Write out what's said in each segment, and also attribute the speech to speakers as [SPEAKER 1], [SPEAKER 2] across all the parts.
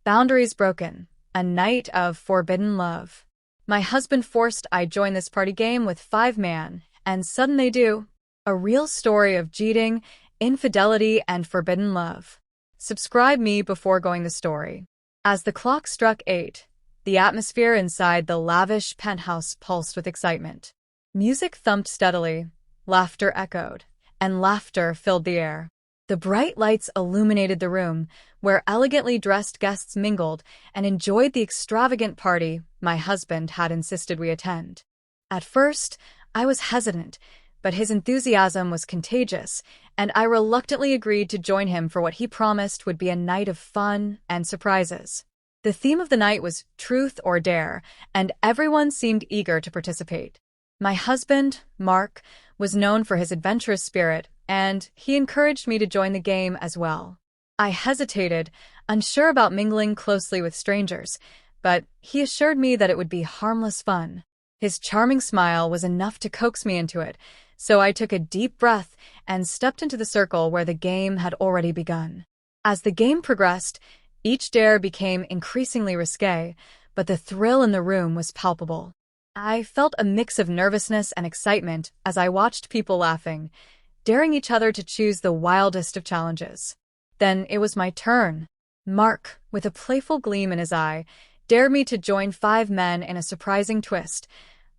[SPEAKER 1] Boundaries broken. A night of forbidden love. My husband forced I join this party game with 5 men, and sudden they do. A real story of cheating, infidelity, and forbidden love. Subscribe me before going the story. As the clock struck 8, the atmosphere inside the lavish penthouse pulsed with excitement. Music thumped steadily, laughter echoed, and laughter filled the air. The bright lights illuminated the room, where elegantly dressed guests mingled and enjoyed the extravagant party my husband had insisted we attend. At first, I was hesitant, but his enthusiasm was contagious, and I reluctantly agreed to join him for what he promised would be a night of fun and surprises. The theme of the night was truth or dare, and everyone seemed eager to participate. My husband, Mark, was known for his adventurous spirit, and he encouraged me to join the game as well. I hesitated, unsure about mingling closely with strangers, but he assured me that it would be harmless fun. His charming smile was enough to coax me into it, so I took a deep breath and stepped into the circle where the game had already begun. As the game progressed, each dare became increasingly risque, but the thrill in the room was palpable. I felt a mix of nervousness and excitement as I watched people laughing, daring each other to choose the wildest of challenges. Then it was my turn. Mark, with a playful gleam in his eye, dared me to join 5 men in a surprising twist,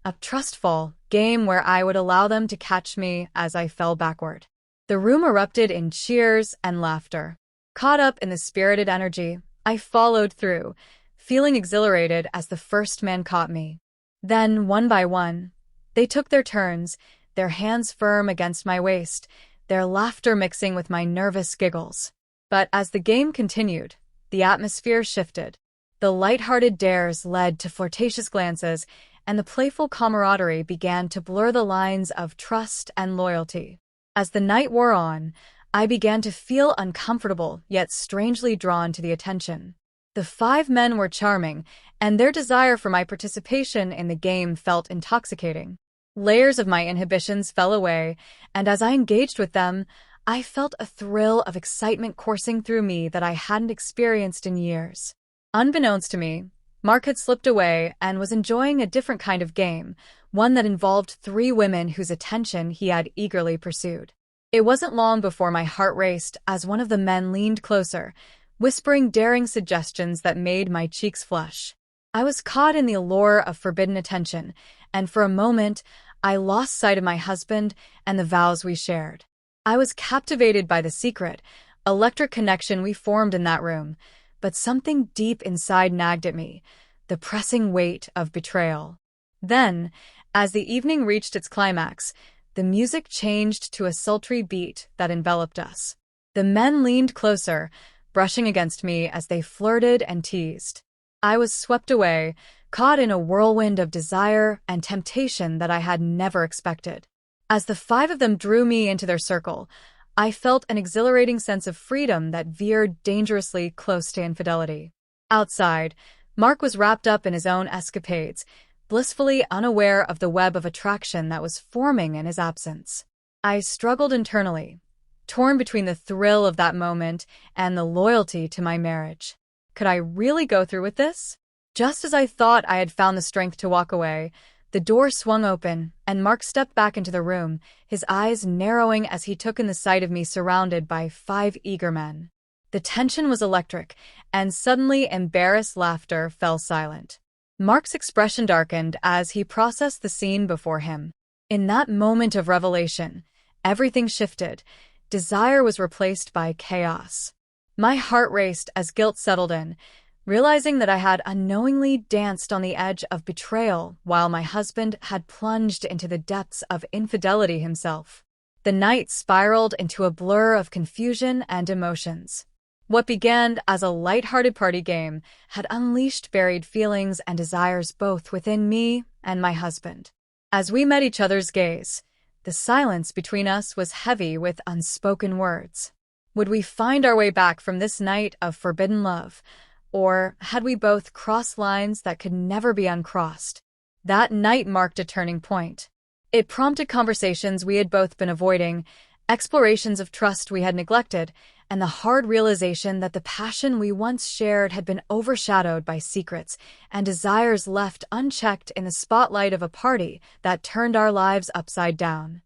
[SPEAKER 1] a trustful game where I would allow them to catch me as I fell backward. The room erupted in cheers and laughter. Caught up in the spirited energy, I followed through, feeling exhilarated as the first man caught me. Then, one by one, they took their turns, their hands firm against my waist, their laughter mixing with my nervous giggles. But as the game continued, the atmosphere shifted. The light-hearted dares led to flirtatious glances, and the playful camaraderie began to blur the lines of trust and loyalty. As the night wore on, I began to feel uncomfortable yet strangely drawn to the attention. The 5 men were charming, and their desire for my participation in the game felt intoxicating. Layers of my inhibitions fell away, and as I engaged with them, I felt a thrill of excitement coursing through me that I hadn't experienced in years. Unbeknownst to me, Mark had slipped away and was enjoying a different kind of game, one that involved 3 women whose attention he had eagerly pursued. It wasn't long before my heart raced as one of the men leaned closer, whispering daring suggestions that made my cheeks flush. I was caught in the allure of forbidden attention, and for a moment, I lost sight of my husband and the vows we shared. I was captivated by the secret, electric connection we formed in that room, but something deep inside nagged at me, the pressing weight of betrayal. Then, as the evening reached its climax, the music changed to a sultry beat that enveloped us. The men leaned closer, brushing against me as they flirted and teased. I was swept away, caught in a whirlwind of desire and temptation that I had never expected. As the 5 of them drew me into their circle, I felt an exhilarating sense of freedom that veered dangerously close to infidelity. Outside, Mark was wrapped up in his own escapades, blissfully unaware of the web of attraction that was forming in his absence. I struggled internally, torn between the thrill of that moment and the loyalty to my marriage. Could I really go through with this? Just as I thought I had found the strength to walk away, the door swung open, and Mark stepped back into the room, his eyes narrowing as he took in the sight of me surrounded by 5 eager men. The tension was electric, and suddenly embarrassed laughter fell silent. Mark's expression darkened as he processed the scene before him. In that moment of revelation, everything shifted. Desire was replaced by chaos. My heart raced as guilt settled in, realizing that I had unknowingly danced on the edge of betrayal while my husband had plunged into the depths of infidelity himself. The night spiraled into a blur of confusion and emotions. What began as a light-hearted party game had unleashed buried feelings and desires both within me and my husband. As we met each other's gaze, the silence between us was heavy with unspoken words. Would we find our way back from this night of forbidden love? Or had we both crossed lines that could never be uncrossed? That night marked a turning point. It prompted conversations we had both been avoiding, explorations of trust we had neglected, and the hard realization that the passion we once shared had been overshadowed by secrets and desires left unchecked in the spotlight of a party that turned our lives upside down.